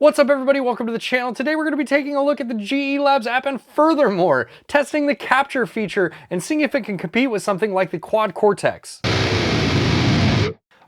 What's up everybody, welcome to the channel. Today we're going to be taking a look at the GE Labs app and furthermore, testing the capture feature and seeing if it can compete with something like the Quad Cortex.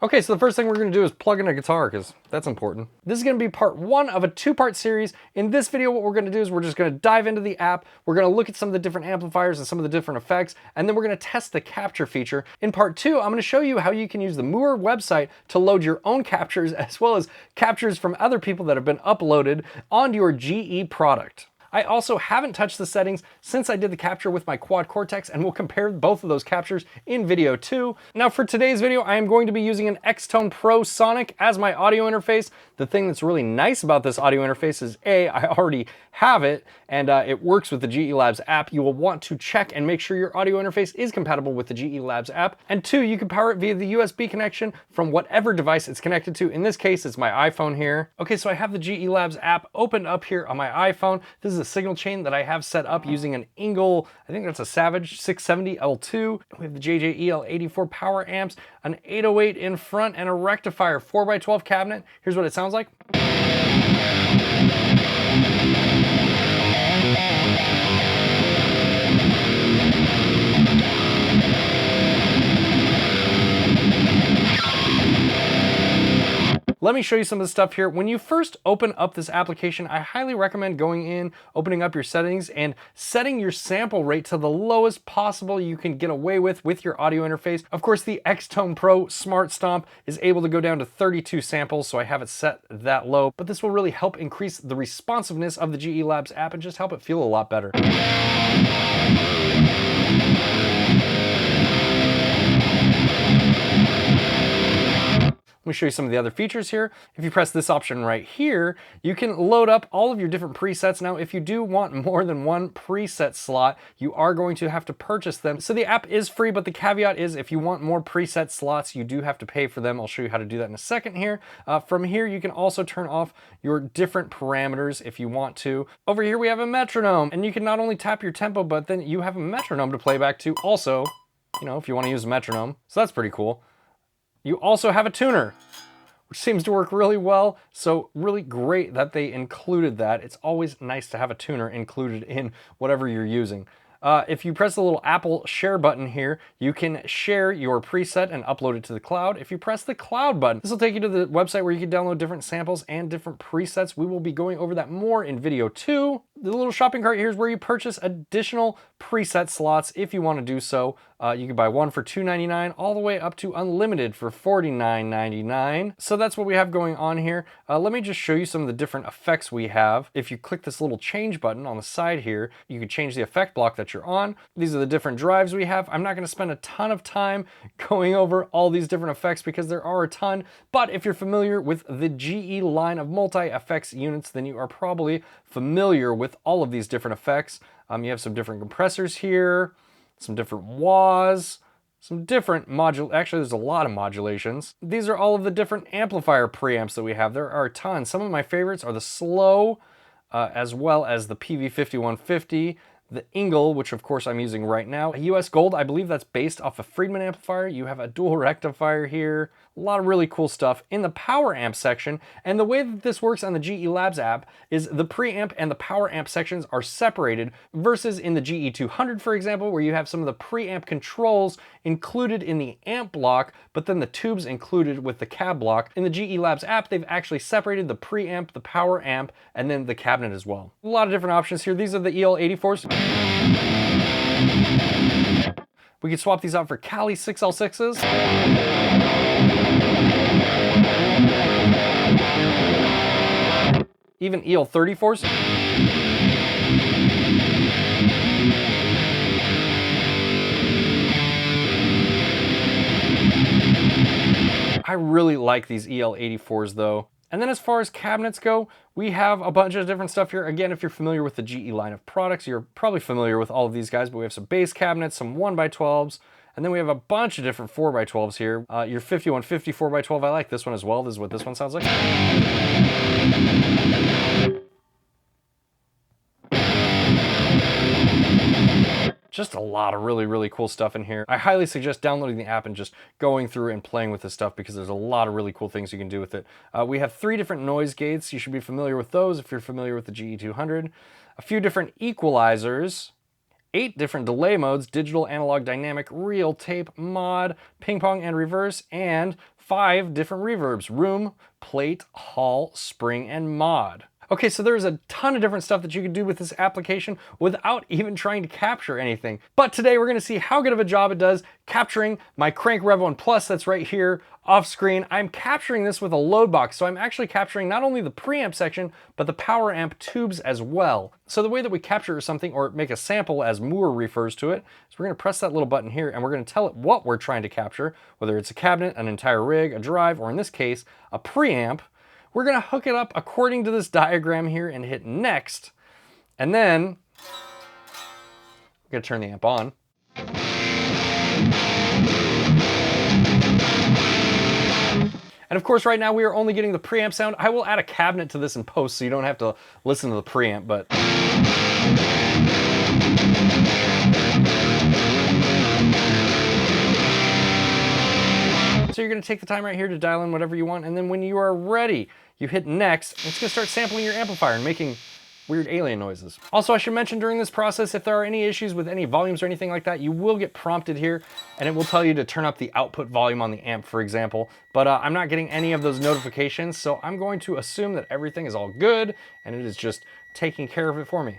Okay, so the first thing we're going to do is plug in a guitar because that's important. This is going to be part one of a two-part series. In this video, what we're going to do is we're just going to dive into the app. We're going to look at some of the different amplifiers and some of the different effects, and then we're going to test the capture feature. In part two, I'm going to show you how you can use the Mooer website to load your own captures as well as captures from other people that have been uploaded onto your GE product. I also haven't touched the settings since I did the capture with my Quad Cortex, and we'll compare both of those captures in video 2. Now for today's video, I am going to be using an X-Tone Pro Sonic as my audio interface. The thing that's really nice about this audio interface is I already have it, and it works with the GE Labs app. You will want to check and make sure your audio interface is compatible with the GE Labs app. And 2, you can power it via the USB connection from whatever device it's connected to. In this case, it's my iPhone here. Okay, so I have the GE Labs app opened up here on my iPhone. This is a signal chain that I have set up using an Engel, I think that's a Savage 670 L2. We have the JJEL84 power amps, an 808 in front, and a rectifier 4x12 cabinet. Here's what it sounds like. Let me show you some of the stuff here. When you first open up this application, I highly recommend going in, opening up your settings, and setting your sample rate to the lowest possible you can get away with your audio interface. Of course, the X-Tone Pro Smart Stomp is able to go down to 32 samples, so I have it set that low, but this will really help increase the responsiveness of the GE Labs app and just help it feel a lot better. Let me show you some of the other features here. If you press this option right here, you can load up all of your different presets. Now, if you do want more than one preset slot, you are going to have to purchase them. So the app is free, but the caveat is if you want more preset slots, you do have to pay for them. I'll show you how to do that in a second here. From here, you can also turn off your different parameters if you want to. Over here, we have a metronome, and you can not only tap your tempo, but then you have a metronome to play back to also, you know, if you want to use a metronome. So that's pretty cool. You also have a tuner, which seems to work really well, so really great that they included that. It's always nice to have a tuner included in whatever you're using. If you press the little Apple share button here, you can share your preset and upload it to the cloud. If you press the cloud button, this will take you to the website where you can download different samples and different presets. We will be going over that more in video 2. The little shopping cart here is where you purchase additional preset slots if you want to do so. You can buy one for $2.99 all the way up to unlimited for $49.99. So that's what we have going on here. Let me just show you some of the different effects we have. If you click this little change button on the side here, you can change the effect block that you're on. These are the different drives we have. I'm not going to spend a ton of time going over all these different effects because there are a ton, but if you're familiar with the GE line of multi-effects units, then you are probably familiar with all of these different effects. You have some different compressors here, some different wahs, some different actually there's a lot of modulations. These are all of the different amplifier preamps that we have. There are a ton. Some of my favorites are the slow, as well as the PV5150, the Engel, which of course I'm using right now. A US Gold, I believe that's based off a Friedman amplifier. You have a dual rectifier here. A lot of really cool stuff in the power amp section. And the way that this works on the GE Labs app is the preamp and the power amp sections are separated versus in the GE200, for example, where you have some of the preamp controls included in the amp block, but then the tubes included with the cab block. In the GE Labs app, they've actually separated the preamp, the power amp, and then the cabinet as well. A lot of different options here. These are the EL84s. We can swap these out for Kali 6L6s. Even EL34s. I really like these EL84s though. And then as far as cabinets go, we have a bunch of different stuff here. Again, if you're familiar with the GE line of products, you're probably familiar with all of these guys, but we have some bass cabinets, some 1x12s, and then we have a bunch of different 4x12s here. Your 5150 4x12, I like this one as well. This is what this one sounds like. Just a lot of really, really cool stuff in here. I highly suggest downloading the app and just going through and playing with this stuff because there's a lot of really cool things you can do with it. We have 3 different noise gates. You should be familiar with those if you're familiar with the GE200. A few different equalizers. 8 different delay modes: digital, analog, dynamic, real, tape, mod, ping pong, and reverse, and 5 different reverbs: room, plate, hall, spring, and mod. Okay, so there's a ton of different stuff that you can do with this application without even trying to capture anything. But today we're gonna see how good of a job it does capturing my Crank Rev 1 Plus that's right here off screen. I'm capturing this with a load box, so I'm actually capturing not only the preamp section, but the power amp tubes as well. So the way that we capture something, or make a sample as Moore refers to it, is we're gonna press that little button here and we're gonna tell it what we're trying to capture, whether it's a cabinet, an entire rig, a drive, or in this case, a preamp. We're gonna hook it up according to this diagram here and hit next. And then, we're gonna turn the amp on. And of course, right now we are only getting the preamp sound. I will add a cabinet to this in post so you don't have to listen to the preamp, but. So you're gonna take the time right here to dial in whatever you want, and then when you are ready, you hit next, and it's gonna start sampling your amplifier and making weird alien noises. Also, I should mention during this process, if there are any issues with any volumes or anything like that, you will get prompted here, and it will tell you to turn up the output volume on the amp, for example. But I'm not getting any of those notifications, so I'm going to assume that everything is all good, and it is just taking care of it for me.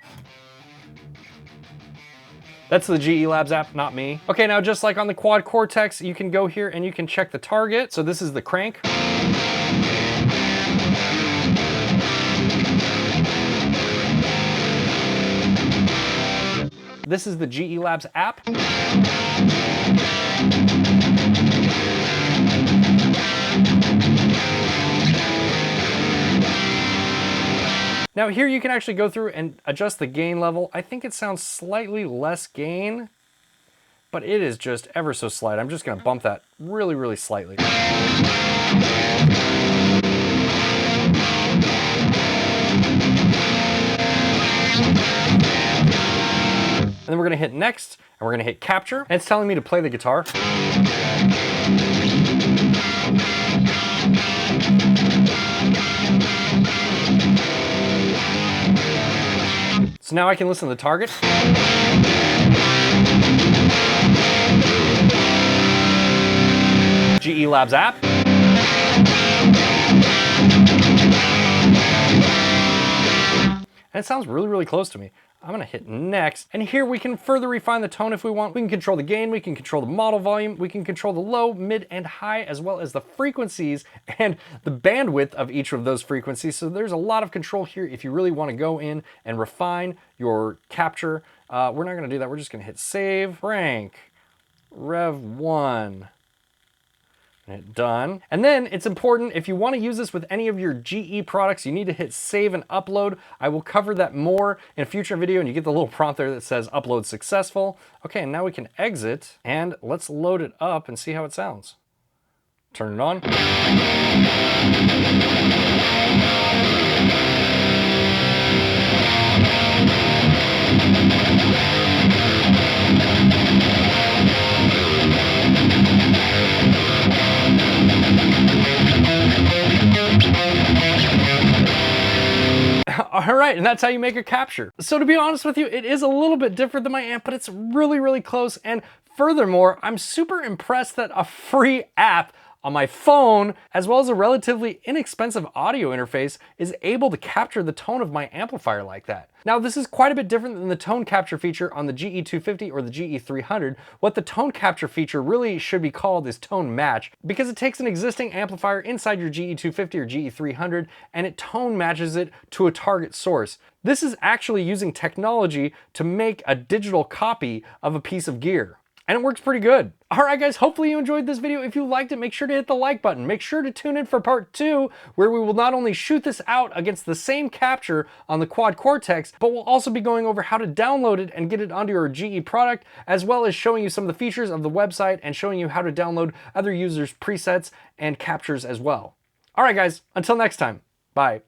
That's the GE Labs app, not me. Okay, now just like on the Quad Cortex, you can go here and you can check the target. So this is the crank. This is the GE Labs app. Now here you can actually go through and adjust the gain level. I think it sounds slightly less gain, but it is just ever so slight. I'm just gonna bump that really, really slightly. And then we're gonna hit next, and we're gonna hit capture, and it's telling me to play the guitar. So now I can listen to the target. GE Labs app. And it sounds really, really close to me. I'm gonna hit next, and here we can further refine the tone if we want. We can control the gain, we can control the model volume, we can control the low, mid, and high, as well as the frequencies and the bandwidth of each of those frequencies. So there's a lot of control here if you really wanna go in and refine your capture. We're not gonna do that, we're just gonna hit save, Crank Rev 1. And hit done. And then it's important, if you want to use this with any of your GE products, you need to hit save and upload. I will cover that more in a future video, and you get the little prompt there that says upload successful. Okay, and now we can exit, and let's load it up and see how it sounds. Turn it on. All right, and that's how you make a capture. So to be honest with you, it is a little bit different than my amp, but it's really, really close. And furthermore, I'm super impressed that a free app on my phone, as well as a relatively inexpensive audio interface, is able to capture the tone of my amplifier like that. Now, this is quite a bit different than the tone capture feature on the GE250 or the GE300. What the tone capture feature really should be called is tone match, because it takes an existing amplifier inside your GE250 or GE300 and it tone matches it to a target source. This is actually using technology to make a digital copy of a piece of gear. And it works pretty good. All right, guys, hopefully you enjoyed this video. If you liked it, make sure to hit the like button. Make sure to tune in for part 2, where we will not only shoot this out against the same capture on the Quad Cortex, but we'll also be going over how to download it and get it onto your GE product, as well as showing you some of the features of the website and showing you how to download other users' presets and captures as well. All right, guys, until next time, bye.